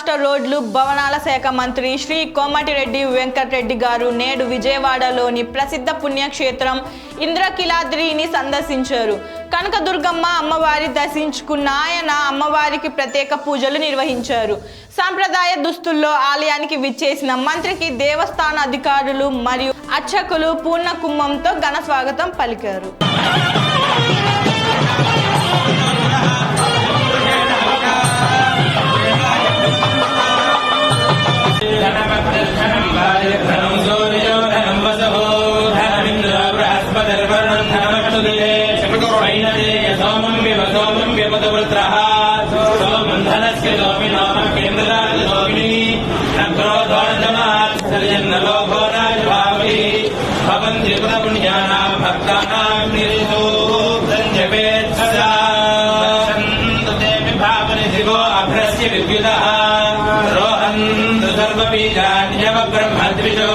రాష్ట్ర రోడ్లు భవనాల శాఖ మంత్రి శ్రీ కోమటిరెడ్డి వెంకటరెడ్డి గారు నేడు విజయవాడలోని ప్రసిద్ధ పుణ్యక్షేత్రం ఇంద్రకీలాద్రిని సందర్శించారు. కనకదుర్గమ్మ అమ్మవారి దర్శించుకున్న ఆయన అమ్మవారికి ప్రత్యేక పూజలు నిర్వహించారు. సాంప్రదాయ దుస్తుల్లో ఆలయానికి విచ్చేసిన మంత్రికి దేవస్థాన అధికారులు మరియు అర్చకులు పూర్ణ కుంభంతో ఘన స్వాగతం పలికారు. ब्रह्मद्विजो